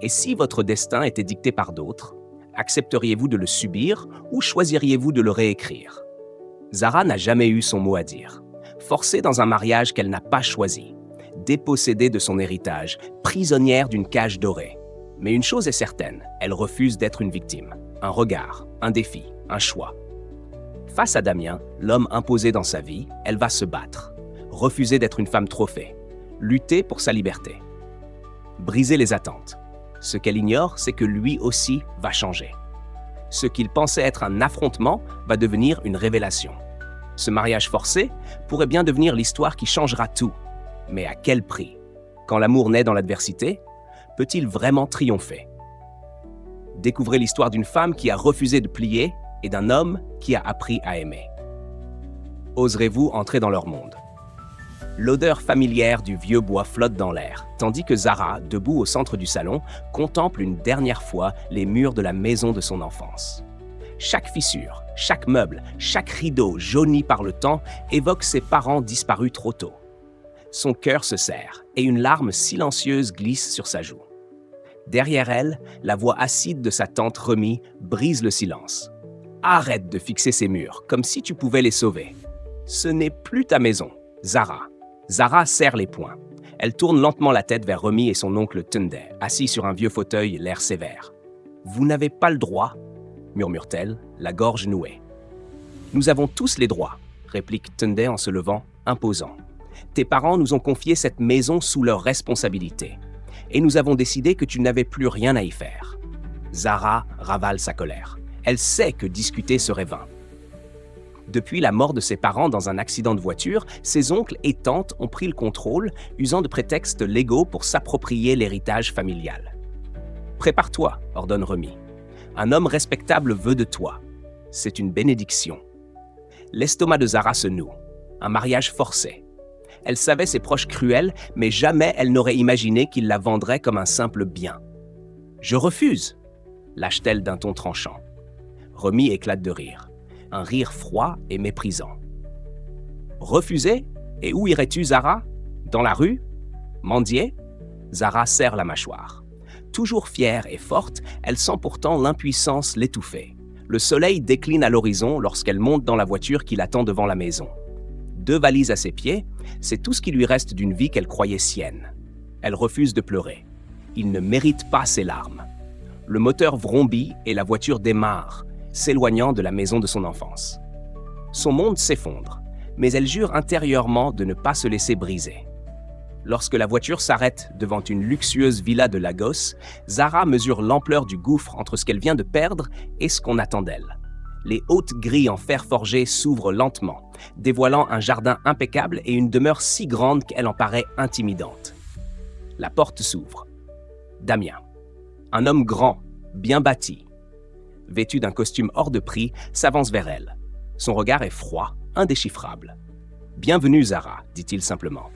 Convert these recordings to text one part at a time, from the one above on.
Et si votre destin était dicté par d'autres, accepteriez-vous de le subir ou choisiriez-vous de le réécrire? Zara n'a jamais eu son mot à dire. Forcée dans un mariage qu'elle n'a pas choisi, dépossédée de son héritage, prisonnière d'une cage dorée. Mais une chose est certaine, elle refuse d'être une victime. Un regard, un défi, un choix. Face à Damien, l'homme imposé dans sa vie, elle va se battre. Refuser d'être une femme trophée. Lutter pour sa liberté. Briser les attentes. Ce qu'elle ignore, c'est que lui aussi va changer. Ce qu'il pensait être un affrontement va devenir une révélation. Ce mariage forcé pourrait bien devenir l'histoire qui changera tout. Mais à quel prix? Quand l'amour naît dans l'adversité, peut-il vraiment triompher? Découvrez l'histoire d'une femme qui a refusé de plier et d'un homme qui a appris à aimer. Oserez-vous entrer dans leur monde? L'odeur familière du vieux bois flotte dans l'air, tandis que Zara, debout au centre du salon, contemple une dernière fois les murs de la maison de son enfance. Chaque fissure, chaque meuble, chaque rideau jauni par le temps évoque ses parents disparus trop tôt. Son cœur se serre et une larme silencieuse glisse sur sa joue. Derrière elle, la voix acide de sa tante Remy brise le silence. Arrête de fixer ces murs, comme si tu pouvais les sauver. Ce n'est plus ta maison, Zara. Zara serre les poings. Elle tourne lentement la tête vers Remy et son oncle Tunde, assis sur un vieux fauteuil, l'air sévère. « Vous n'avez pas le droit » murmure-t-elle, la gorge nouée. « Nous avons tous les droits » réplique Tunde en se levant, imposant. « Tes parents nous ont confié cette maison sous leur responsabilité. Et nous avons décidé que tu n'avais plus rien à y faire. » Zara ravale sa colère. Elle sait que discuter serait vain. Depuis la mort de ses parents dans un accident de voiture, ses oncles et tantes ont pris le contrôle, usant de prétextes légaux pour s'approprier l'héritage familial. « Prépare-toi » ordonne Remy. « Un homme respectable veut de toi. C'est une bénédiction. » L'estomac de Zara se noue. Un mariage forcé. Elle savait ses proches cruels, mais jamais elle n'aurait imaginé qu'ils la vendraient comme un simple bien. « Je refuse » lâche-t-elle d'un ton tranchant. Remy éclate de rire. Un rire froid et méprisant. « Refuser? Et où irais-tu, Zara? Dans la rue? Mendier ?» Zara serre la mâchoire. Toujours fière et forte, elle sent pourtant l'impuissance l'étouffer. Le soleil décline à l'horizon lorsqu'elle monte dans la voiture qui l'attend devant la maison. 2 valises à ses pieds, c'est tout ce qui lui reste d'une vie qu'elle croyait sienne. Elle refuse de pleurer. Il ne mérite pas ses larmes. Le moteur vrombit et la voiture démarre, s'éloignant de la maison de son enfance. Son monde s'effondre, mais elle jure intérieurement de ne pas se laisser briser. Lorsque la voiture s'arrête devant une luxueuse villa de Lagos, Zara mesure l'ampleur du gouffre entre ce qu'elle vient de perdre et ce qu'on attend d'elle. Les hautes grilles en fer forgé s'ouvrent lentement, dévoilant un jardin impeccable et une demeure si grande qu'elle en paraît intimidante. La porte s'ouvre. Damien. Un homme grand, bien bâti, vêtu d'un costume hors de prix, s'avance vers elle. Son regard est froid, indéchiffrable. « Bienvenue, Zara », dit-il simplement.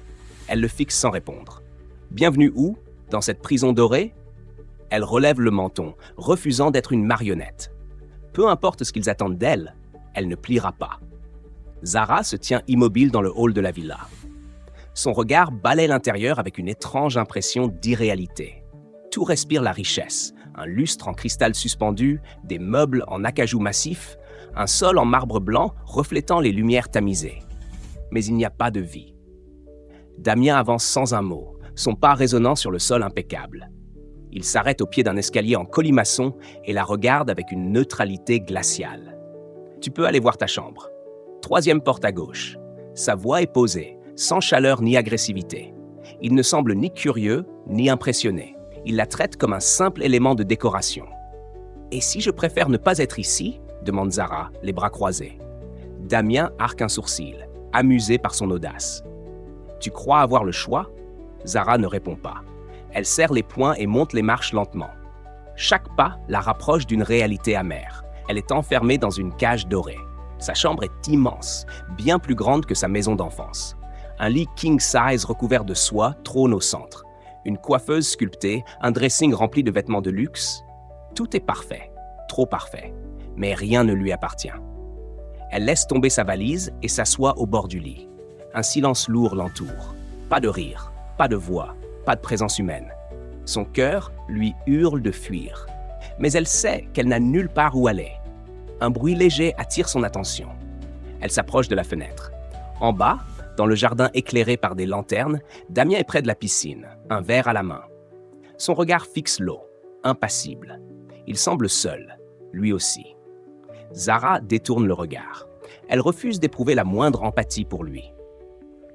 Elle le fixe sans répondre. « Bienvenue où? Dans cette prison dorée ?» Elle relève le menton, refusant d'être une marionnette. Peu importe ce qu'ils attendent d'elle, elle ne pliera pas. Zara se tient immobile dans le hall de la villa. Son regard balaie l'intérieur avec une étrange impression d'irréalité. Tout respire la richesse. Un lustre en cristal suspendu, des meubles en acajou massif, un sol en marbre blanc reflétant les lumières tamisées. Mais il n'y a pas de vie. Damien avance sans un mot, son pas résonnant sur le sol impeccable. Il s'arrête au pied d'un escalier en colimaçon et la regarde avec une neutralité glaciale. « Tu peux aller voir ta chambre. 3e porte à gauche. » Sa voix est posée, sans chaleur ni agressivité. Il ne semble ni curieux, ni impressionné. Il la traite comme un simple élément de décoration. « Et si je préfère ne pas être ici ?» demande Zara, les bras croisés. Damien arque un sourcil, amusé par son audace. « Tu crois avoir le choix ?» Zara ne répond pas. Elle serre les poings et monte les marches lentement. Chaque pas la rapproche d'une réalité amère. Elle est enfermée dans une cage dorée. Sa chambre est immense, bien plus grande que sa maison d'enfance. Un lit king-size recouvert de soie trône au centre. Une coiffeuse sculptée, un dressing rempli de vêtements de luxe. Tout est parfait, trop parfait, mais rien ne lui appartient. Elle laisse tomber sa valise et s'assoit au bord du lit. Un silence lourd l'entoure. Pas de rire, pas de voix, pas de présence humaine. Son cœur lui hurle de fuir. Mais elle sait qu'elle n'a nulle part où aller. Un bruit léger attire son attention. Elle s'approche de la fenêtre. En bas, dans le jardin éclairé par des lanternes, Damien est près de la piscine, un verre à la main. Son regard fixe l'eau, impassible. Il semble seul, lui aussi. Zara détourne le regard. Elle refuse d'éprouver la moindre empathie pour lui.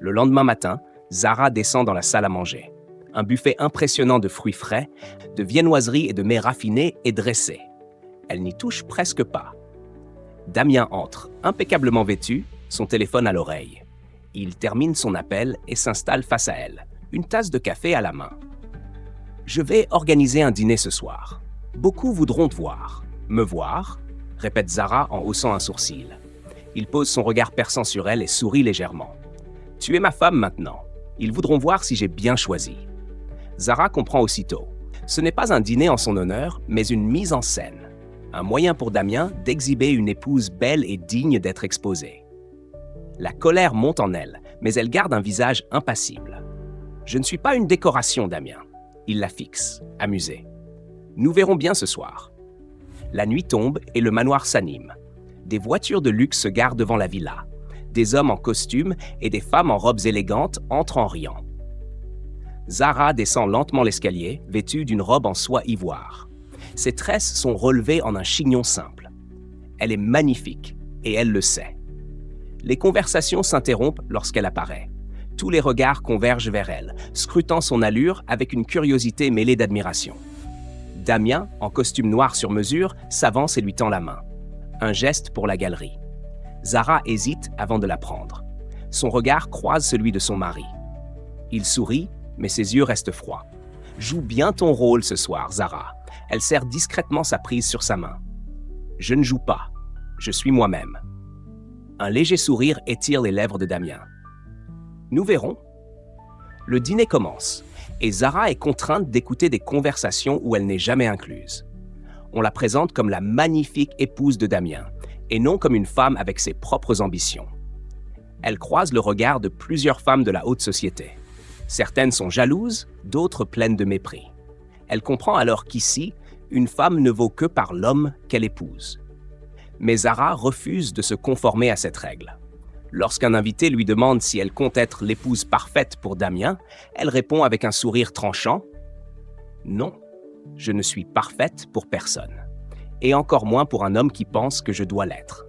Le lendemain matin, Zara descend dans la salle à manger. Un buffet impressionnant de fruits frais, de viennoiseries et de mets raffinés est dressé. Elle n'y touche presque pas. Damien entre, impeccablement vêtu, son téléphone à l'oreille. Il termine son appel et s'installe face à elle, une tasse de café à la main. « Je vais organiser un dîner ce soir. Beaucoup voudront te voir. Me voir ?» répète Zara en haussant un sourcil. Il pose son regard perçant sur elle et sourit légèrement. « Tu es ma femme maintenant. Ils voudront voir si j'ai bien choisi. » Zara comprend aussitôt. Ce n'est pas un dîner en son honneur, mais une mise en scène. Un moyen pour Damien d'exhiber une épouse belle et digne d'être exposée. La colère monte en elle, mais elle garde un visage impassible. « Je ne suis pas une décoration, Damien. » Il la fixe, amusé. « Nous verrons bien ce soir. » La nuit tombe et le manoir s'anime. Des voitures de luxe se garent devant la villa. Des hommes en costume et des femmes en robes élégantes entrent en riant. Zara descend lentement l'escalier, vêtue d'une robe en soie ivoire. Ses tresses sont relevées en un chignon simple. Elle est magnifique, et elle le sait. Les conversations s'interrompent lorsqu'elle apparaît. Tous les regards convergent vers elle, scrutant son allure avec une curiosité mêlée d'admiration. Damien, en costume noir sur mesure, s'avance et lui tend la main. Un geste pour la galerie. Zara hésite avant de la prendre. Son regard croise celui de son mari. Il sourit, mais ses yeux restent froids. « Joue bien ton rôle ce soir, Zara. » Elle serre discrètement sa prise sur sa main. « Je ne joue pas. Je suis moi-même. » Un léger sourire étire les lèvres de Damien. « Nous verrons. » Le dîner commence, et Zara est contrainte d'écouter des conversations où elle n'est jamais incluse. On la présente comme la magnifique épouse de Damien, et non comme une femme avec ses propres ambitions. Elle croise le regard de plusieurs femmes de la haute société. Certaines sont jalouses, d'autres pleines de mépris. Elle comprend alors qu'ici, une femme ne vaut que par l'homme qu'elle épouse. Mais Zara refuse de se conformer à cette règle. Lorsqu'un invité lui demande si elle compte être l'épouse parfaite pour Damien, elle répond avec un sourire tranchant « Non, je ne suis parfaite pour personne, et encore moins pour un homme qui pense que je dois l'être. »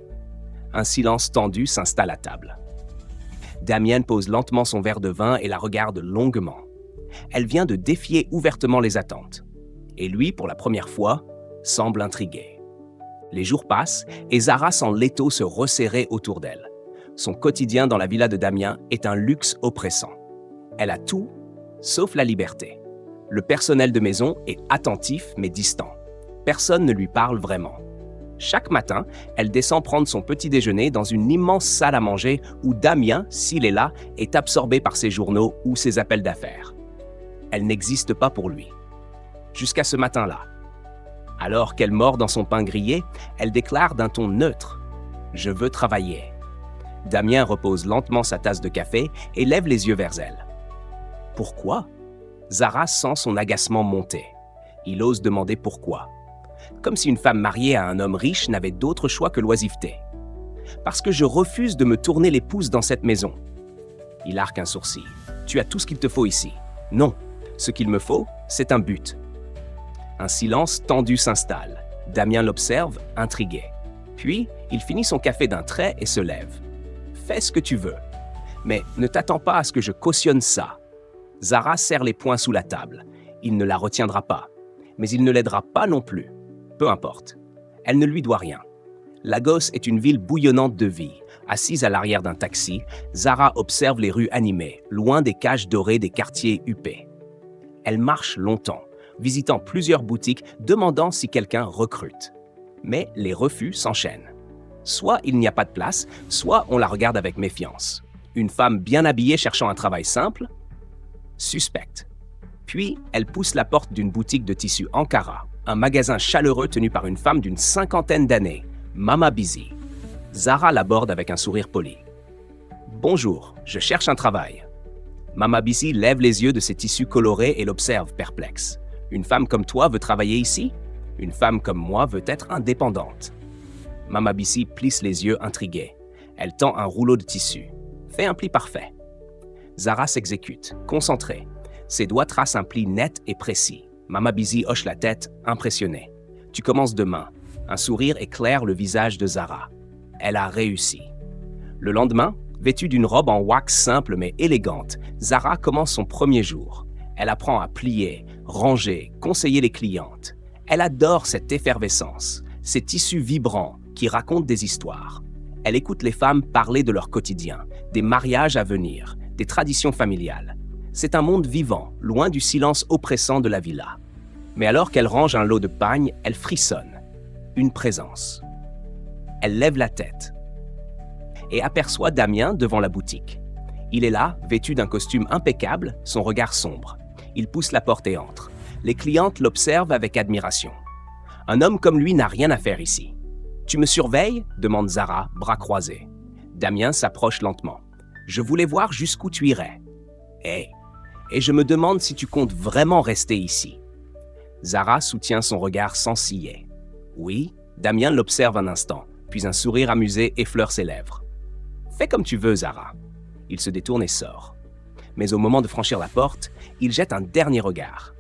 Un silence tendu s'installe à table. Damien pose lentement son verre de vin et la regarde longuement. Elle vient de défier ouvertement les attentes. Et lui, pour la première fois, semble intrigué. Les jours passent et Zara sent l'étau se resserrer autour d'elle. Son quotidien dans la villa de Damien est un luxe oppressant. Elle a tout, sauf la liberté. Le personnel de maison est attentif mais distant. Personne ne lui parle vraiment. Chaque matin, elle descend prendre son petit déjeuner dans une immense salle à manger où Damien, s'il est là, est absorbé par ses journaux ou ses appels d'affaires. Elle n'existe pas pour lui. Jusqu'à ce matin-là. Alors qu'elle mord dans son pain grillé, elle déclare d'un ton neutre « Je veux travailler ». Damien repose lentement sa tasse de café et lève les yeux vers elle. « Pourquoi ?» Zara sent son agacement monter. Il ose demander pourquoi. Comme si une femme mariée à un homme riche n'avait d'autre choix que l'oisiveté. « Parce que je refuse de me tourner les pouces dans cette maison. » Il arque un sourcil. « Tu as tout ce qu'il te faut ici. » « Non, ce qu'il me faut, c'est un but. » Un silence tendu s'installe. Damien l'observe, intrigué. Puis, il finit son café d'un trait et se lève. « Fais ce que tu veux. Mais ne t'attends pas à ce que je cautionne ça. » Zara serre les poings sous la table. Il ne la retiendra pas. Mais il ne l'aidera pas non plus. Peu importe. Elle ne lui doit rien. Lagos est une ville bouillonnante de vie. Assise à l'arrière d'un taxi, Zara observe les rues animées, loin des cages dorées des quartiers huppés. Elle marche longtemps, visitant plusieurs boutiques, demandant si quelqu'un recrute. Mais les refus s'enchaînent. Soit il n'y a pas de place, soit on la regarde avec méfiance. Une femme bien habillée cherchant un travail simple? Suspecte. Puis, elle pousse la porte d'une boutique de tissus Ankara, un magasin chaleureux tenu par une femme d'une 50aine d'années, Mama Busy. Zara l'aborde avec un sourire poli. « Bonjour, je cherche un travail. » Mama Busy lève les yeux de ses tissus colorés et l'observe perplexe. Une femme comme toi veut travailler ici? Une femme comme moi veut être indépendante. Mama Bissi plisse les yeux intriguée. Elle tend un rouleau de tissu. Fais un pli parfait. Zara s'exécute, concentrée. Ses doigts tracent un pli net et précis. Mama Bissi hoche la tête, impressionnée. Tu commences demain. Un sourire éclaire le visage de Zara. Elle a réussi. Le lendemain, vêtue d'une robe en wax simple mais élégante, Zara commence son premier jour. Elle apprend à plier, ranger, conseiller les clientes. Elle adore cette effervescence, ces tissus vibrants qui racontent des histoires. Elle écoute les femmes parler de leur quotidien, des mariages à venir, des traditions familiales. C'est un monde vivant, loin du silence oppressant de la villa. Mais alors qu'elle range un lot de pagne, elle frissonne. Une présence. Elle lève la tête et aperçoit Damien devant la boutique. Il est là, vêtu d'un costume impeccable, son regard sombre. Il pousse la porte et entre. Les clientes l'observent avec admiration. Un homme comme lui n'a rien à faire ici. « Tu me surveilles ?» demande Zara, bras croisés. Damien s'approche lentement. « Je voulais voir jusqu'où tu irais. »« Et je me demande si tu comptes vraiment rester ici. » Zara soutient son regard sans ciller. « Oui ?» Damien l'observe un instant, puis un sourire amusé effleure ses lèvres. « Fais comme tu veux, Zara. » Il se détourne et sort. Mais au moment de franchir la porte, il jette un dernier regard.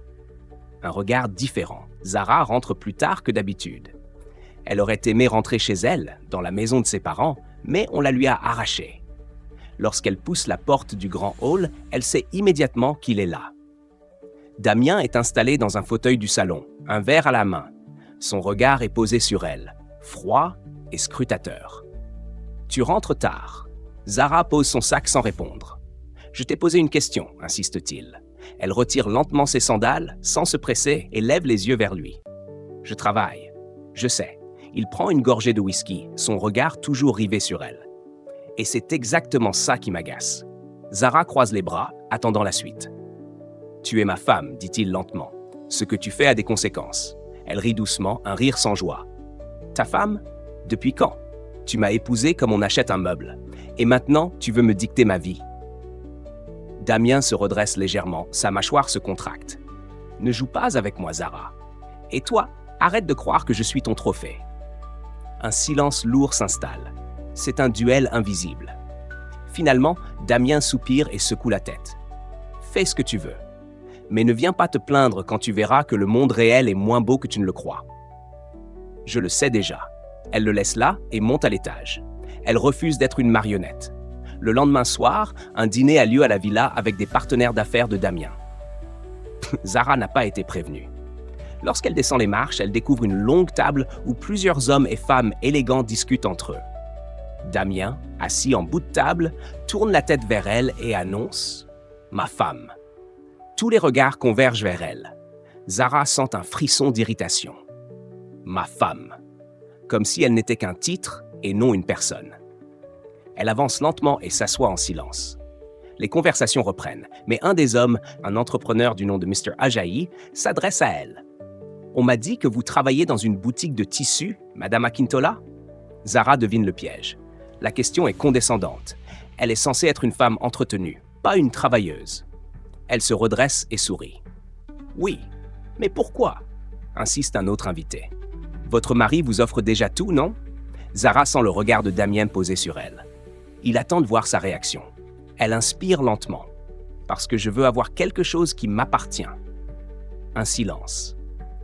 Un regard différent. Zara rentre plus tard que d'habitude. Elle aurait aimé rentrer chez elle, dans la maison de ses parents, mais on la lui a arrachée. Lorsqu'elle pousse la porte du grand hall, elle sait immédiatement qu'il est là. Damien est installé dans un fauteuil du salon, un verre à la main. Son regard est posé sur elle, froid et scrutateur. « Tu rentres tard. » Zara pose son sac sans répondre. « Je t'ai posé une question, insiste-t-il. » Elle retire lentement ses sandales, sans se presser, et lève les yeux vers lui. « Je travaille. » « Je sais. » Il prend une gorgée de whisky, son regard toujours rivé sur elle. Et c'est exactement ça qui m'agace. Zara croise les bras, attendant la suite. « Tu es ma femme, dit-il lentement. Ce que tu fais a des conséquences. » Elle rit doucement, un rire sans joie. « Ta femme? Depuis quand? Tu m'as épousée comme on achète un meuble. Et maintenant, tu veux me dicter ma vie. » Damien se redresse légèrement, sa mâchoire se contracte. « Ne joue pas avec moi, Zara. Et toi, arrête de croire que je suis ton trophée. » Un silence lourd s'installe. C'est un duel invisible. Finalement, Damien soupire et secoue la tête. « Fais ce que tu veux. Mais ne viens pas te plaindre quand tu verras que le monde réel est moins beau que tu ne le crois. » Je le sais déjà. Elle le laisse là et monte à l'étage. Elle refuse d'être une marionnette. Le lendemain soir, un dîner a lieu à la villa avec des partenaires d'affaires de Damien. Zara n'a pas été prévenue. Lorsqu'elle descend les marches, elle découvre une longue table où plusieurs hommes et femmes élégants discutent entre eux. Damien, assis en bout de table, tourne la tête vers elle et annonce « Ma femme ». Tous les regards convergent vers elle. Zara sent un frisson d'irritation. « Ma femme », comme si elle n'était qu'un titre et non une personne. Elle avance lentement et s'assoit en silence. Les conversations reprennent, mais un des hommes, un entrepreneur du nom de Mr. Ajayi, s'adresse à elle. « On m'a dit que vous travaillez dans une boutique de tissus, Madame Akintola ?» Zara devine le piège. La question est condescendante. Elle est censée être une femme entretenue, pas une travailleuse. Elle se redresse et sourit. « Oui, mais pourquoi ?» insiste un autre invité. « Votre mari vous offre déjà tout, non ?» Zara sent le regard de Damien posé sur elle. Il attend de voir sa réaction. Elle inspire lentement. « Parce que je veux avoir quelque chose qui m'appartient. » Un silence.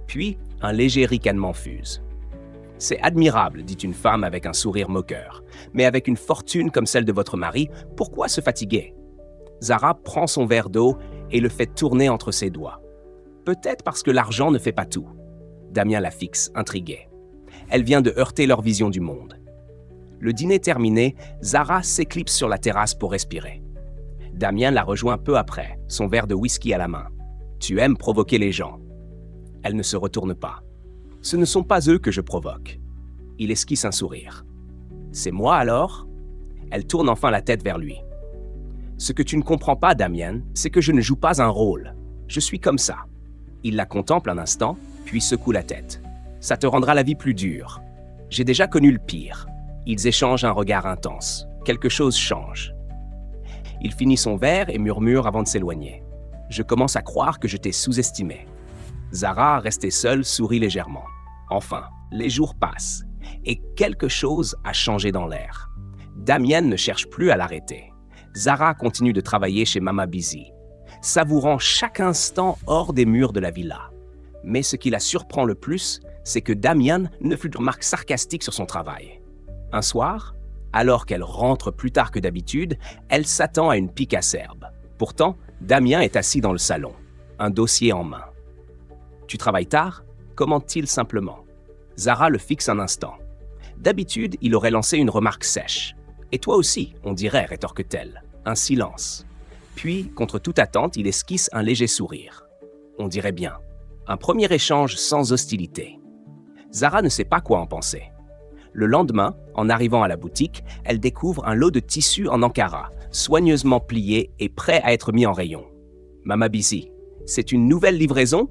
Puis, un léger ricanement fuse. « C'est admirable, dit une femme avec un sourire moqueur. Mais avec une fortune comme celle de votre mari, pourquoi se fatiguer ?» Zara prend son verre d'eau et le fait tourner entre ses doigts. Peut-être parce que l'argent ne fait pas tout. Damien la fixe, intrigué. Elle vient de heurter leur vision du monde. Le dîner terminé, Zara s'éclipse sur la terrasse pour respirer. Damien la rejoint peu après, son verre de whisky à la main. « Tu aimes provoquer les gens. » Elle ne se retourne pas. « Ce ne sont pas eux que je provoque. » Il esquisse un sourire. « C'est moi alors ?» Elle tourne enfin la tête vers lui. « Ce que tu ne comprends pas, Damien, c'est que je ne joue pas un rôle. Je suis comme ça. » Il la contemple un instant, puis secoue la tête. « Ça te rendra la vie plus dure. J'ai déjà connu le pire. » Ils échangent un regard intense. Quelque chose change. Il finit son verre et murmure avant de s'éloigner. « Je commence à croire que je t'ai sous-estimé. » Zara, restée seule, sourit légèrement. Enfin, les jours passent, et quelque chose a changé dans l'air. Damien ne cherche plus à l'arrêter. Zara continue de travailler chez Mama Busy, savourant chaque instant hors des murs de la villa. Mais ce qui la surprend le plus, c'est que Damien ne fait de remarques sarcastiques sur son travail. Un soir, alors qu'elle rentre plus tard que d'habitude, elle s'attend à une pique acerbe. Pourtant, Damien est assis dans le salon, un dossier en main. « Tu travailles tard ?» commente-t-il simplement. Zara le fixe un instant. D'habitude, il aurait lancé une remarque sèche. « Et toi aussi, on dirait », rétorque-t-elle. Un silence. Puis, contre toute attente, il esquisse un léger sourire. On dirait bien. Un premier échange sans hostilité. Zara ne sait pas quoi en penser. Le lendemain, en arrivant à la boutique, elle découvre un lot de tissus en Ankara, soigneusement plié et prêt à être mis en rayon. « Mama Busy, c'est une nouvelle livraison ?»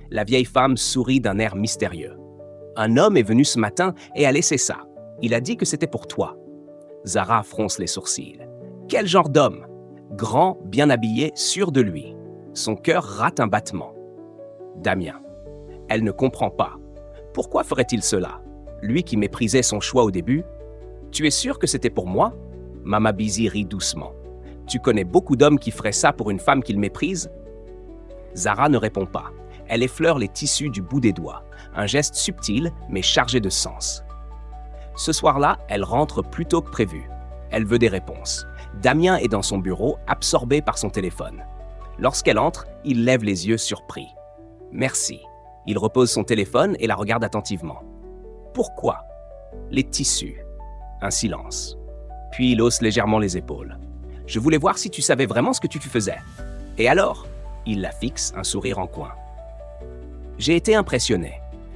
La vieille femme sourit d'un air mystérieux. « Un homme est venu ce matin et a laissé ça. Il a dit que c'était pour toi. » Zara fronce les sourcils. « Quel genre d'homme ?» Grand, bien habillé, sûr de lui. Son cœur rate un battement. Damien. Elle ne comprend pas. Pourquoi ferait-il cela? Lui qui méprisait son choix au début. « Tu es sûr que c'était pour moi ?» Mama Busy rit doucement. « Tu connais beaucoup d'hommes qui feraient ça pour une femme qu'ils méprisent ?» Zara ne répond pas. Elle effleure les tissus du bout des doigts, un geste subtil mais chargé de sens. Ce soir-là, elle rentre plus tôt que prévu. Elle veut des réponses. Damien est dans son bureau, absorbé par son téléphone. Lorsqu'elle entre, il lève les yeux surpris. « Merci. » Il repose son téléphone et la regarde attentivement. « Pourquoi ?» Les tissus. Un silence. Puis il hausse légèrement les épaules. « Je voulais voir si tu savais vraiment ce que tu faisais. » « Et alors ?» Il la fixe, un sourire en coin. J'ai été impressionné.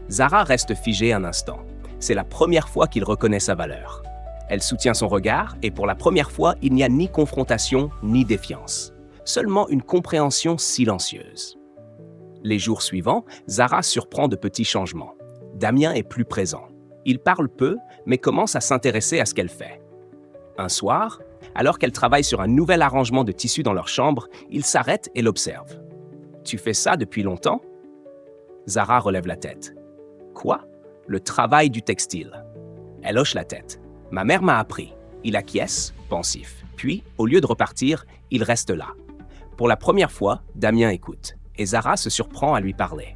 Zara reste figée un instant. C'est la première fois qu'il reconnaît sa valeur. Elle soutient son regard et pour la première fois, il n'y a ni confrontation ni défiance. Seulement une compréhension silencieuse. Les jours suivants, Zara surprend de petits changements. Damien est plus présent. Il parle peu, mais commence à s'intéresser à ce qu'elle fait. Un soir, alors qu'elle travaille sur un nouvel arrangement de tissus dans leur chambre, il s'arrête et l'observe. « Tu fais ça depuis longtemps ?» Zara relève la tête. « Quoi ? Le travail du textile. » Elle hoche la tête. « Ma mère m'a appris. » Il acquiesce, pensif. Puis, au lieu de repartir, il reste là. Pour la première fois, Damien écoute, et Zara se surprend à lui parler.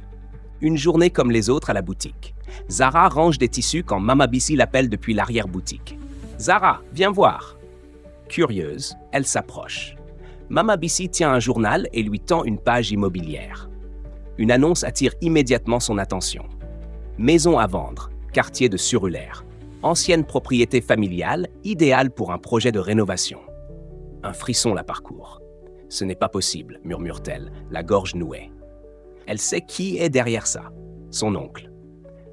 Une journée comme les autres à la boutique. Zara range des tissus quand Mama Busy l'appelle depuis l'arrière-boutique. « Zara, viens voir !» Curieuse, elle s'approche. Mama Busy tient un journal et lui tend une page immobilière. Une annonce attire immédiatement son attention. Maison à vendre, quartier de Surulaire. Ancienne propriété familiale, idéale pour un projet de rénovation. Un frisson la parcourt. « Ce n'est pas possible », murmure-t-elle, la gorge nouée. Elle sait qui est derrière ça. Son oncle.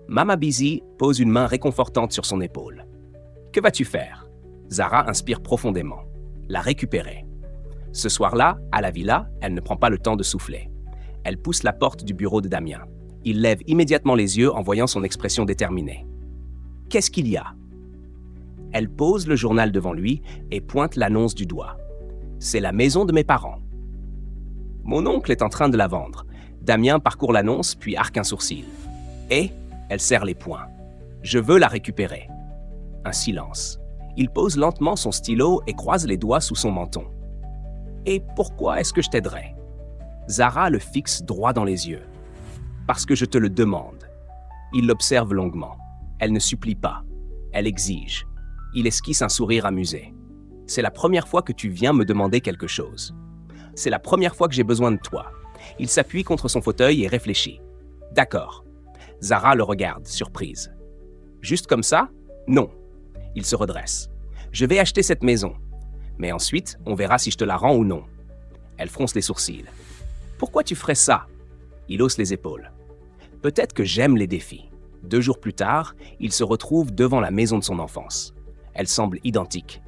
Mama Busy pose une main réconfortante sur son épaule. « Que vas-tu faire ?» Zara inspire profondément. La récupérer. Ce soir-là, à la villa, elle ne prend pas le temps de souffler. Elle pousse la porte du bureau de Damien. Il lève immédiatement les yeux en voyant son expression déterminée. « Qu'est-ce qu'il y a ?» Elle pose le journal devant lui et pointe l'annonce du doigt. « C'est la maison de mes parents. » Mon oncle est en train de la vendre. Damien parcourt l'annonce puis arque un sourcil. « Et ?» Elle serre les poings. « Je veux la récupérer. » Un silence. Il pose lentement son stylo et croise les doigts sous son menton. « Et pourquoi est-ce que je t'aiderais ?» Zara le fixe droit dans les yeux. « Parce que je te le demande. » Il l'observe longuement. Elle ne supplie pas. Elle exige. Il esquisse un sourire amusé. « C'est la première fois que tu viens me demander quelque chose. C'est la première fois que j'ai besoin de toi. » Il s'appuie contre son fauteuil et réfléchit. « D'accord. » Zara le regarde, surprise. « Juste comme ça ? Non. » Il se redresse. « Je vais acheter cette maison. Mais ensuite, on verra si je te la rends ou non. » Elle fronce les sourcils. « Pourquoi tu ferais ça ?» Il hausse les épaules. « Peut-être que j'aime les défis. » 2 jours plus tard, il se retrouve devant la maison de son enfance. Elle semble identique.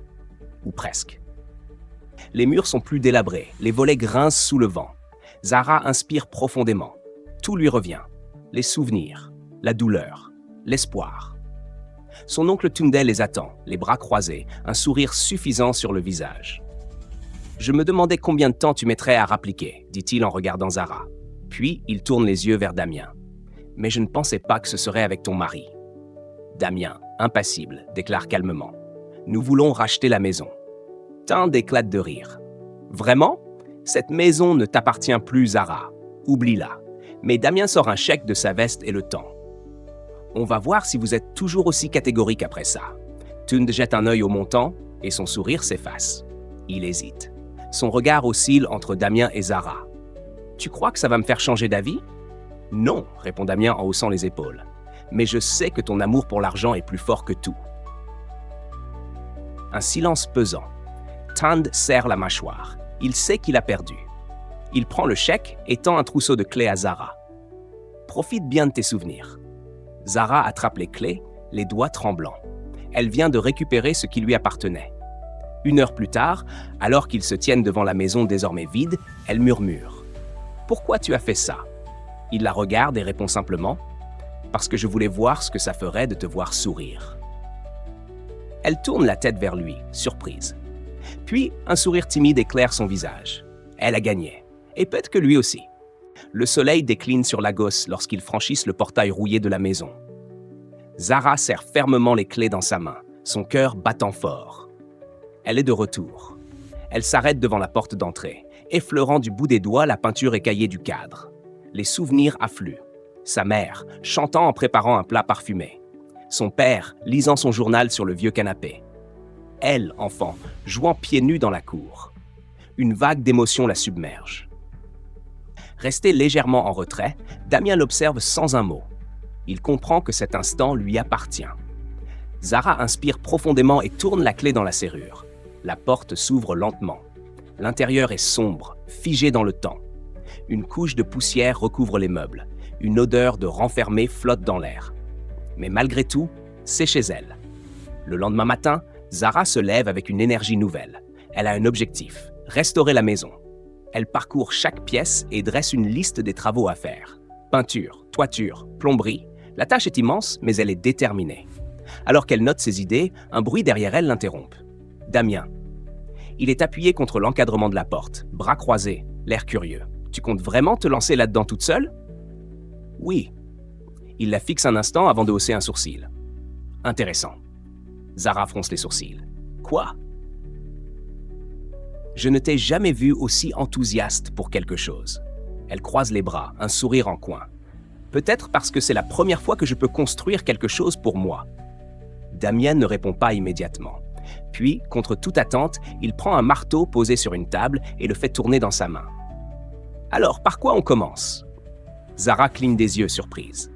Ou presque. Les murs sont plus délabrés, les volets grincent sous le vent. Zara inspire profondément. Tout lui revient. Les souvenirs, la douleur, l'espoir. Son oncle Tunde les attend, les bras croisés, un sourire suffisant sur le visage. « Je me demandais combien de temps tu mettrais à rappliquer, dit-il en regardant Zara. Puis, il tourne les yeux vers Damien. « Mais je ne pensais pas que ce serait avec ton mari. » Damien, impassible, déclare calmement. « Nous voulons racheter la maison. » Tand éclate de rire. « Vraiment? Cette maison ne t'appartient plus, Zara. Oublie-la. » Mais Damien sort un chèque de sa veste et le tend. « On va voir si vous êtes toujours aussi catégorique après ça. » Tund jette un œil au montant et son sourire s'efface. Il hésite. Son regard oscille entre Damien et Zara. « Tu crois que ça va me faire changer d'avis ?»« Non, répond Damien en haussant les épaules. Mais je sais que ton amour pour l'argent est plus fort que tout. » Un silence pesant. Tand serre la mâchoire. Il sait qu'il a perdu. Il prend le chèque et tend un trousseau de clés à Zara. « Profite bien de tes souvenirs. » Zara attrape les clés, les doigts tremblants. Elle vient de récupérer ce qui lui appartenait. 1 heure plus tard, alors qu'ils se tiennent devant la maison désormais vide, elle murmure. « Pourquoi tu as fait ça ?» Il la regarde et répond simplement « Parce que je voulais voir ce que ça ferait de te voir sourire. » Elle tourne la tête vers lui, surprise. Puis, un sourire timide éclaire son visage. Elle a gagné. Et peut-être que lui aussi. Le soleil décline sur Lagos lorsqu'ils franchissent le portail rouillé de la maison. Zara serre fermement les clés dans sa main, son cœur battant fort. Elle est de retour. Elle s'arrête devant la porte d'entrée, effleurant du bout des doigts la peinture écaillée du cadre. Les souvenirs affluent. Sa mère, chantant en préparant un plat parfumé. Son père, lisant son journal sur le vieux canapé. Elle, enfant, jouant pieds nus dans la cour. Une vague d'émotion la submerge. Resté légèrement en retrait, Damien l'observe sans un mot. Il comprend que cet instant lui appartient. Zara inspire profondément et tourne la clé dans la serrure. La porte s'ouvre lentement. L'intérieur est sombre, figé dans le temps. Une couche de poussière recouvre les meubles. Une odeur de renfermé flotte dans l'air. Mais malgré tout, c'est chez elle. Le lendemain matin, Zara se lève avec une énergie nouvelle. Elle a un objectif, restaurer la maison. Elle parcourt chaque pièce et dresse une liste des travaux à faire. Peinture, toiture, plomberie. La tâche est immense, mais elle est déterminée. Alors qu'elle note ses idées, un bruit derrière elle l'interrompt. Damien. Il est appuyé contre l'encadrement de la porte, bras croisés, l'air curieux. « Tu comptes vraiment te lancer là-dedans toute seule ?» « Oui. » Il la fixe un instant avant de hausser un sourcil. « Intéressant. » Zara fronce les sourcils. « Quoi ?» « Je ne t'ai jamais vu aussi enthousiaste pour quelque chose. » Elle croise les bras, un sourire en coin. « Peut-être parce que c'est la première fois que je peux construire quelque chose pour moi. » Damien ne répond pas immédiatement. Puis, contre toute attente, il prend un marteau posé sur une table et le fait tourner dans sa main. « Alors, par quoi on commence ?» Zara cligne des yeux, surprise.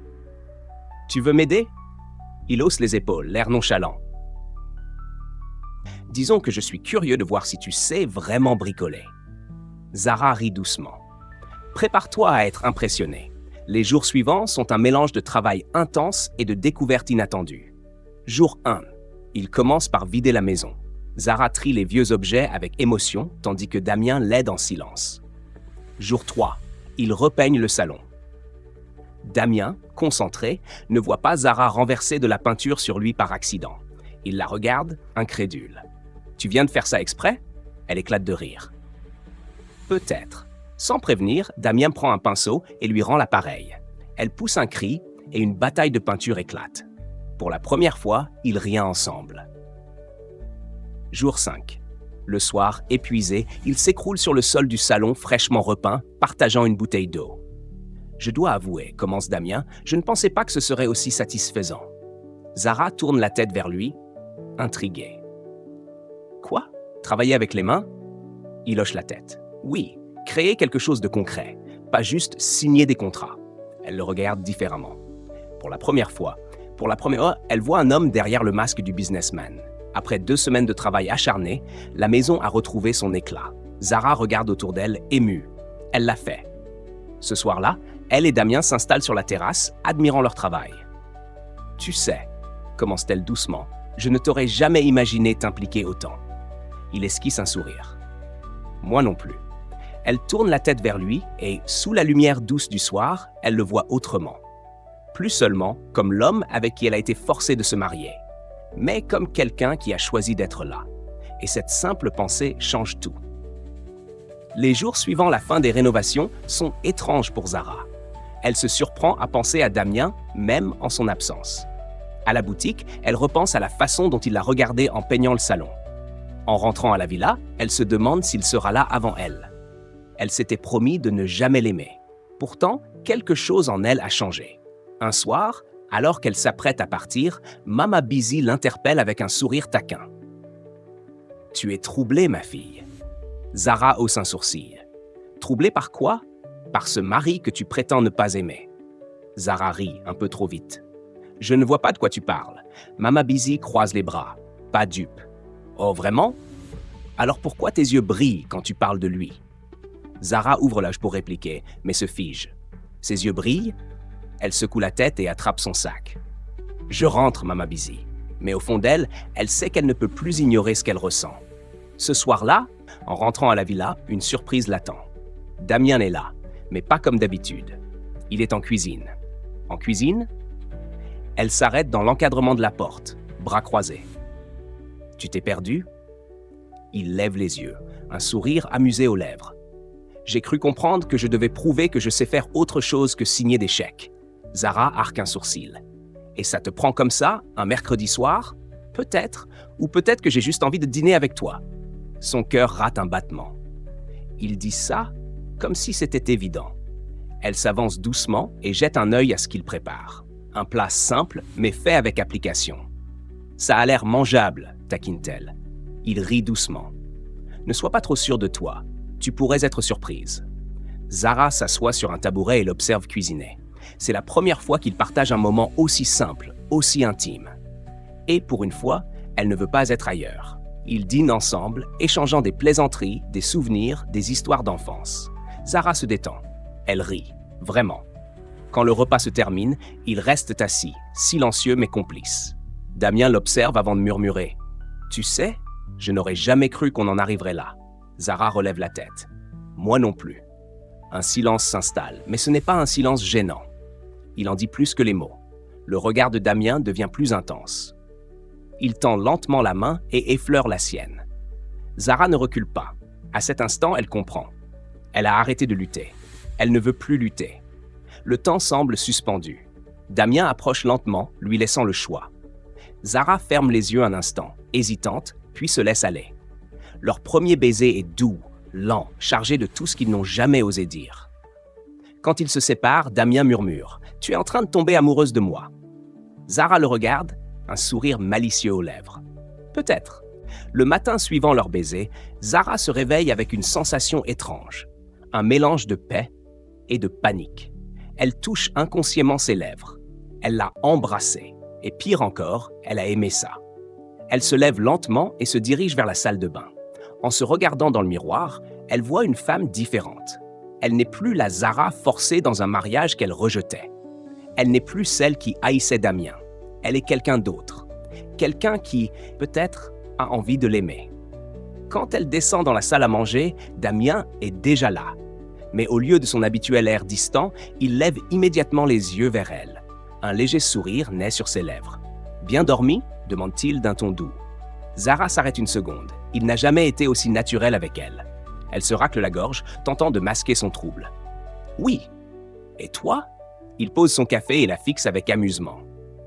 « Tu veux m'aider ?» Il hausse les épaules, l'air nonchalant. « Disons que je suis curieux de voir si tu sais vraiment bricoler. » Zara rit doucement. « Prépare-toi à être impressionné. Les jours suivants sont un mélange de travail intense et de découvertes inattendues. Jour 1. Il commence par vider la maison. Zara trie les vieux objets avec émotion, tandis que Damien l'aide en silence. Jour 3. Il repeigne le salon. Damien, concentré, ne voit pas Zara renverser de la peinture sur lui par accident. Il la regarde, incrédule. « Tu viens de faire ça exprès ?» Elle éclate de rire. Peut-être. Sans prévenir, Damien prend un pinceau et lui rend l'appareil. Elle pousse un cri et une bataille de peinture éclate. Pour la première fois, ils rient ensemble. Jour 5. Le soir, épuisé, il s'écroule sur le sol du salon fraîchement repeint, partageant une bouteille d'eau. « Je dois avouer, commence Damien, je ne pensais pas que ce serait aussi satisfaisant. » Zara tourne la tête vers lui, intriguée. « Quoi? Travailler avec les mains ?» Il hoche la tête. « Oui, créer quelque chose de concret, pas juste signer des contrats. » Elle le regarde différemment. Pour la première fois, elle voit un homme derrière le masque du businessman. Après 2 semaines de travail acharné, la maison a retrouvé son éclat. Zara regarde autour d'elle, émue. Elle l'a fait. Ce soir-là, elle et Damien s'installent sur la terrasse, admirant leur travail. « Tu sais, » commence-t-elle doucement, « je ne t'aurais jamais imaginé t'impliquer autant. » Il esquisse un sourire. « Moi non plus. » Elle tourne la tête vers lui et, sous la lumière douce du soir, elle le voit autrement. Plus seulement comme l'homme avec qui elle a été forcée de se marier, mais comme quelqu'un qui a choisi d'être là. Et cette simple pensée change tout. Les jours suivant la fin des rénovations sont étranges pour Zara. Elle se surprend à penser à Damien, même en son absence. À la boutique, elle repense à la façon dont il l'a regardé en peignant le salon. En rentrant à la villa, elle se demande s'il sera là avant elle. Elle s'était promis de ne jamais l'aimer. Pourtant, quelque chose en elle a changé. Un soir, alors qu'elle s'apprête à partir, Mama Busy l'interpelle avec un sourire taquin. « Tu es troublée, ma fille. » Zara hausse un sourcil. « Troublée par quoi ? Par ce mari que tu prétends ne pas aimer. » Zara rit un peu trop vite. « Je ne vois pas de quoi tu parles. » Mama Busy croise les bras. Pas dupe. « Oh, vraiment ? Alors pourquoi tes yeux brillent quand tu parles de lui ?» Zara ouvre l'âge pour répliquer, mais se fige. Ses yeux brillent. Elle secoue la tête et attrape son sac. « Je rentre, Mama Busy. » Mais au fond d'elle, elle sait qu'elle ne peut plus ignorer ce qu'elle ressent. Ce soir-là, en rentrant à la villa, une surprise l'attend. Damien est là, mais pas comme d'habitude. Il est en cuisine. En cuisine ? Elle s'arrête dans l'encadrement de la porte, bras croisés. « Tu t'es perdu ?» Il lève les yeux, un sourire amusé aux lèvres. « J'ai cru comprendre que je devais prouver que je sais faire autre chose que signer des chèques. » Zara arque un sourcil. « Et ça te prend comme ça, un mercredi soir ? Peut-être, ou peut-être que j'ai juste envie de dîner avec toi. » Son cœur rate un battement. Il dit ça comme si c'était évident. Elle s'avance doucement et jette un œil à ce qu'il prépare. Un plat simple, mais fait avec application. « Ça a l'air mangeable, » taquine-t-elle. Il rit doucement. « Ne sois pas trop sûre de toi. Tu pourrais être surprise. » Zara s'assoit sur un tabouret et l'observe cuisiner. C'est la première fois qu'ils partagent un moment aussi simple, aussi intime. Et pour une fois, elle ne veut pas être ailleurs. Ils dînent ensemble, échangeant des plaisanteries, des souvenirs, des histoires d'enfance. Zara se détend. Elle rit, vraiment. Quand le repas se termine, ils restent assis, silencieux mais complices. Damien l'observe avant de murmurer. « Tu sais, je n'aurais jamais cru qu'on en arriverait là. » Zara relève la tête. « Moi non plus. » Un silence s'installe, mais ce n'est pas un silence gênant. Il en dit plus que les mots. Le regard de Damien devient plus intense. Il tend lentement la main et effleure la sienne. Zara ne recule pas. À cet instant, elle comprend. Elle a arrêté de lutter. Elle ne veut plus lutter. Le temps semble suspendu. Damien approche lentement, lui laissant le choix. Zara ferme les yeux un instant, hésitante, puis se laisse aller. Leur premier baiser est doux, lent, chargé de tout ce qu'ils n'ont jamais osé dire. Quand ils se séparent, Damien murmure « Tu es en train de tomber amoureuse de moi. » Zara le regarde, un sourire malicieux aux lèvres. Peut-être. Le matin suivant leur baiser, Zara se réveille avec une sensation étrange. Un mélange de paix et de panique. Elle touche inconsciemment ses lèvres. Elle l'a embrassé. Et pire encore, elle a aimé ça. Elle se lève lentement et se dirige vers la salle de bain. En se regardant dans le miroir, elle voit une femme différente. Elle n'est plus la Zara forcée dans un mariage qu'elle rejetait. Elle n'est plus celle qui haïssait Damien. Elle est quelqu'un d'autre. Quelqu'un qui, peut-être, a envie de l'aimer. Quand elle descend dans la salle à manger, Damien est déjà là. Mais au lieu de son habituel air distant, il lève immédiatement les yeux vers elle. Un léger sourire naît sur ses lèvres. « Bien dormi ?» demande-t-il d'un ton doux. Zara s'arrête une seconde. Il n'a jamais été aussi naturel avec elle. Elle se racle la gorge, tentant de masquer son trouble. « Oui. Et toi ?» Il pose son café et la fixe avec amusement.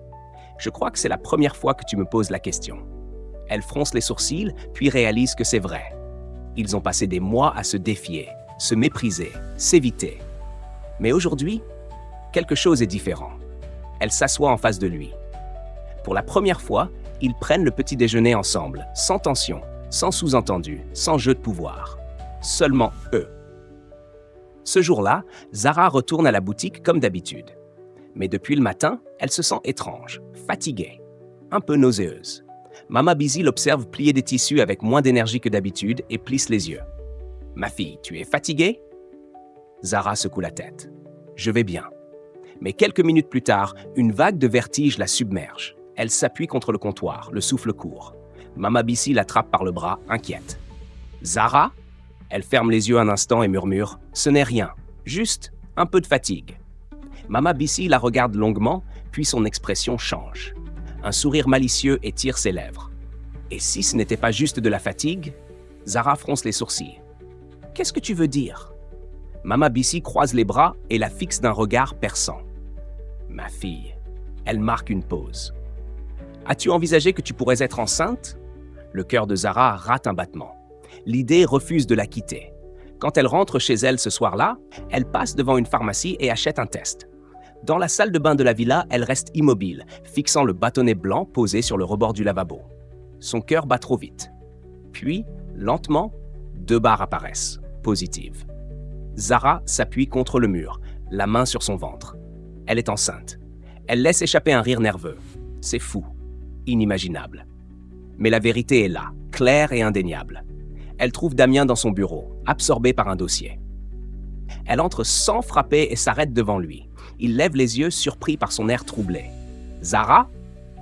« Je crois que c'est la première fois que tu me poses la question. » Elle fronce les sourcils, puis réalise que c'est vrai. Ils ont passé des mois à se défier, se mépriser, s'éviter. Mais aujourd'hui, quelque chose est différent. Elle s'assoit en face de lui. Pour la première fois, ils prennent le petit déjeuner ensemble, sans tension, sans sous-entendu, sans jeu de pouvoir. Seulement eux. Ce jour-là, Zara retourne à la boutique comme d'habitude. Mais depuis le matin, elle se sent étrange, fatiguée, un peu nauséeuse. Mama Busy l'observe plier des tissus avec moins d'énergie que d'habitude et plisse les yeux. « Ma fille, tu es fatiguée ?» Zara secoue la tête. « Je vais bien. » Mais quelques minutes plus tard, une vague de vertige la submerge. Elle s'appuie contre le comptoir, le souffle court. Mama Busy l'attrape par le bras, inquiète. « Zara ?» Elle ferme les yeux un instant et murmure « Ce n'est rien, juste un peu de fatigue. » Mama Busy la regarde longuement, puis son expression change. Un sourire malicieux étire ses lèvres. Et si ce n'était pas juste de la fatigue? Zara fronce les sourcils. « Qu'est-ce que tu veux dire? Mama Bissy croise les bras et la fixe d'un regard perçant. Ma fille, elle marque une pause. As-tu envisagé que tu pourrais être enceinte? Le cœur de Zara rate un battement. L'idée refuse de la quitter. Quand elle rentre chez elle ce soir-là, elle passe devant une pharmacie et achète un test. Dans la salle de bain de la villa, elle reste immobile, fixant le bâtonnet blanc posé sur le rebord du lavabo. Son cœur bat trop vite. Puis, lentement, 2 barres apparaissent, positives. Zara s'appuie contre le mur, la main sur son ventre. Elle est enceinte. Elle laisse échapper un rire nerveux. C'est fou, inimaginable. Mais la vérité est là, claire et indéniable. Elle trouve Damien dans son bureau, absorbé par un dossier. Elle entre sans frapper et s'arrête devant lui. Il lève les yeux, surpris par son air troublé. « Zara,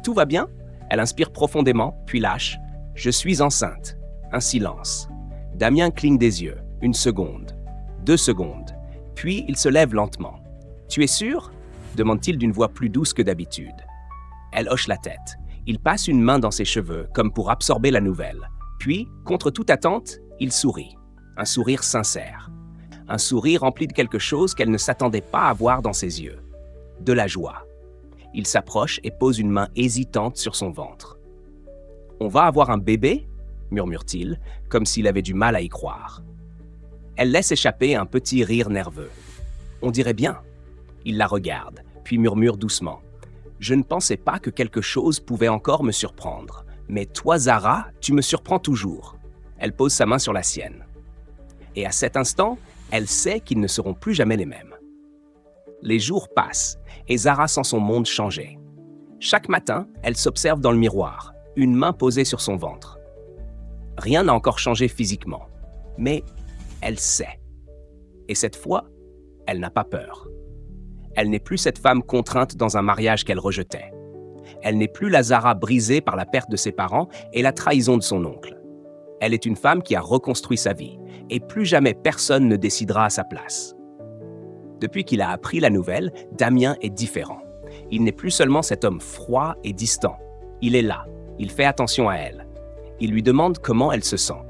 tout va bien ?» Elle inspire profondément, puis lâche. « Je suis enceinte. » Un silence. Damien cligne des yeux. 1 seconde. 2 secondes. Puis il se lève lentement. « Tu es sûr ?» demande-t-il d'une voix plus douce que d'habitude. Elle hoche la tête. Il passe une main dans ses cheveux, comme pour absorber la nouvelle. Puis, contre toute attente, il sourit. Un sourire sincère. Un sourire rempli de quelque chose qu'elle ne s'attendait pas à voir dans ses yeux. De la joie. Il s'approche et pose une main hésitante sur son ventre. « On va avoir un bébé ?» murmure-t-il, comme s'il avait du mal à y croire. Elle laisse échapper un petit rire nerveux. « On dirait bien. » Il la regarde, puis murmure doucement. « Je ne pensais pas que quelque chose pouvait encore me surprendre. Mais toi, Zara, tu me surprends toujours. » Elle pose sa main sur la sienne. Et à cet instant, elle sait qu'ils ne seront plus jamais les mêmes. Les jours passent, et Zara sent son monde changer. Chaque matin, elle s'observe dans le miroir, une main posée sur son ventre. Rien n'a encore changé physiquement, mais elle sait. Et cette fois, elle n'a pas peur. Elle n'est plus cette femme contrainte dans un mariage qu'elle rejetait. Elle n'est plus la Zara brisée par la perte de ses parents et la trahison de son oncle. Elle est une femme qui a reconstruit sa vie, et plus jamais personne ne décidera à sa place. Depuis qu'il a appris la nouvelle, Damien est différent. Il n'est plus seulement cet homme froid et distant. Il est là, il fait attention à elle. Il lui demande comment elle se sent.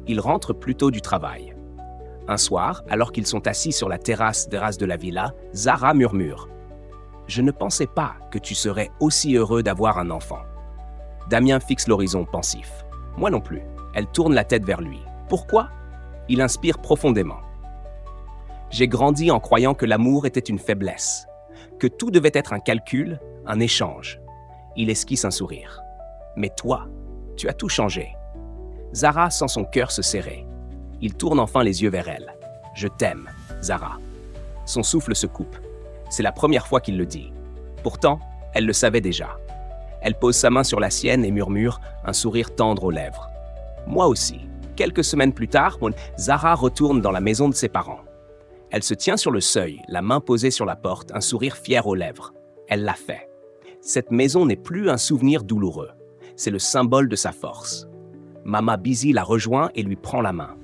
Il rentre plus tôt du travail. Un soir, alors qu'ils sont assis sur la terrasse de la villa, Zara murmure « Je ne pensais pas que tu serais aussi heureux d'avoir un enfant. » Damien fixe l'horizon pensif. « Moi non plus. » Elle tourne la tête vers lui. « Pourquoi ?» Il inspire profondément. « J'ai grandi en croyant que l'amour était une faiblesse, que tout devait être un calcul, un échange. » Il esquisse un sourire. « Mais toi, tu as tout changé. » Zara sent son cœur se serrer. Il tourne enfin les yeux vers elle. « Je t'aime, Zara. » Son souffle se coupe. C'est la première fois qu'il le dit. Pourtant, elle le savait déjà. Elle pose sa main sur la sienne et murmure, un sourire tendre aux lèvres. « Moi aussi. » Quelques semaines plus tard, Zara retourne dans la maison de ses parents. Elle se tient sur le seuil, la main posée sur la porte, un sourire fier aux lèvres. Elle l'a fait. Cette maison n'est plus un souvenir douloureux. C'est le symbole de sa force. Mama Bissy la rejoint et lui prend la main.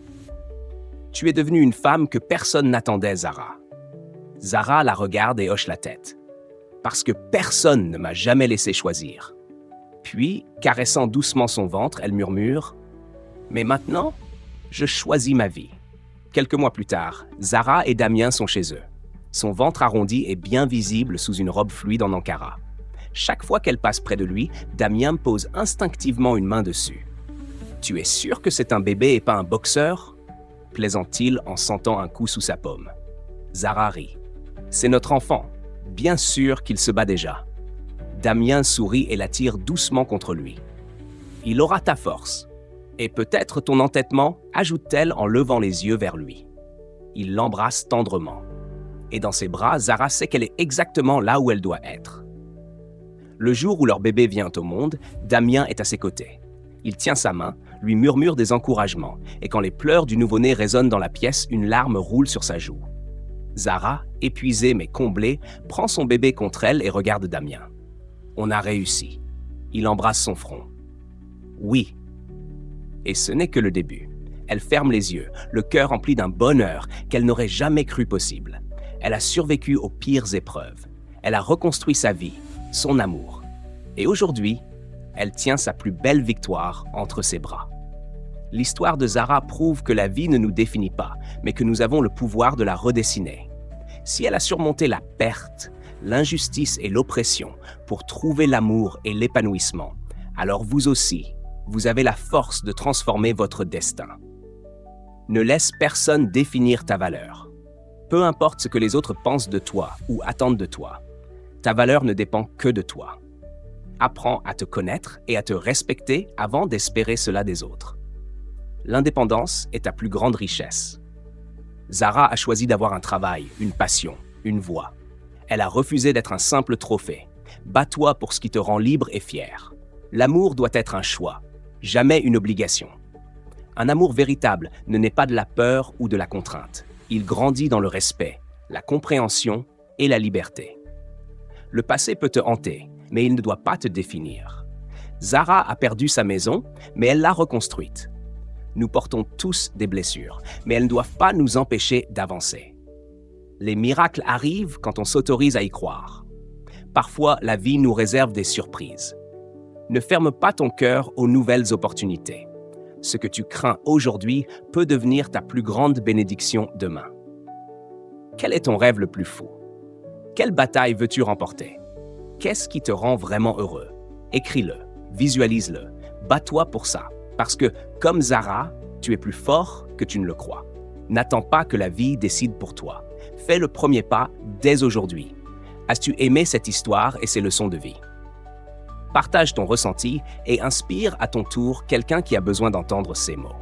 « Tu es devenue une femme que personne n'attendait, Zara. » Zara la regarde et hoche la tête. « Parce que personne ne m'a jamais laissé choisir. » Puis, caressant doucement son ventre, elle murmure « Mais maintenant, je choisis ma vie. » Quelques mois plus tard, Zara et Damien sont chez eux. Son ventre arrondi est bien visible sous une robe fluide en Ankara. Chaque fois qu'elle passe près de lui, Damien pose instinctivement une main dessus. « Tu es sûr que c'est un bébé et pas un boxeur ?» plaisante-t-il en sentant un coup sous sa paume. Zara rit. « C'est notre enfant. Bien sûr qu'il se bat déjà. » Damien sourit et l'attire doucement contre lui. « Il aura ta force. Et peut-être ton entêtement, ajoute-t-elle en levant les yeux vers lui. Il l'embrasse tendrement. Et dans ses bras, Zara sait qu'elle est exactement là où elle doit être. Le jour où leur bébé vient au monde, Damien est à ses côtés. Il tient sa main, lui murmure des encouragements, et quand les pleurs du nouveau-né résonnent dans la pièce, une larme roule sur sa joue. Zara, épuisée mais comblée, prend son bébé contre elle et regarde Damien. On a réussi. Il embrasse son front. Oui. Et ce n'est que le début. Elle ferme les yeux, le cœur rempli d'un bonheur qu'elle n'aurait jamais cru possible. Elle a survécu aux pires épreuves. Elle a reconstruit sa vie, son amour. Et aujourd'hui, elle tient sa plus belle victoire entre ses bras. L'histoire de Zara prouve que la vie ne nous définit pas, mais que nous avons le pouvoir de la redessiner. Si elle a surmonté la perte, l'injustice et l'oppression pour trouver l'amour et l'épanouissement, alors vous aussi, vous avez la force de transformer votre destin. Ne laisse personne définir ta valeur. Peu importe ce que les autres pensent de toi ou attendent de toi, ta valeur ne dépend que de toi. Apprends à te connaître et à te respecter avant d'espérer cela des autres. L'indépendance est ta plus grande richesse. Zara a choisi d'avoir un travail, une passion, une voix. Elle a refusé d'être un simple trophée. Bats-toi pour ce qui te rend libre et fier. L'amour doit être un choix, jamais une obligation. Un amour véritable ne naît pas de la peur ou de la contrainte. Il grandit dans le respect, la compréhension et la liberté. Le passé peut te hanter, mais il ne doit pas te définir. Zara a perdu sa maison, mais elle l'a reconstruite. Nous portons tous des blessures, mais elles ne doivent pas nous empêcher d'avancer. Les miracles arrivent quand on s'autorise à y croire. Parfois, la vie nous réserve des surprises. Ne ferme pas ton cœur aux nouvelles opportunités. Ce que tu crains aujourd'hui peut devenir ta plus grande bénédiction demain. Quel est ton rêve le plus fou? Quelle bataille veux-tu remporter? Qu'est-ce qui te rend vraiment heureux? Écris-le, visualise-le, bats-toi pour ça. Parce que, comme Zara, tu es plus fort que tu ne le crois. N'attends pas que la vie décide pour toi. Fais le premier pas dès aujourd'hui. As-tu aimé cette histoire et ses leçons de vie? Partage ton ressenti et inspire à ton tour quelqu'un qui a besoin d'entendre ces mots.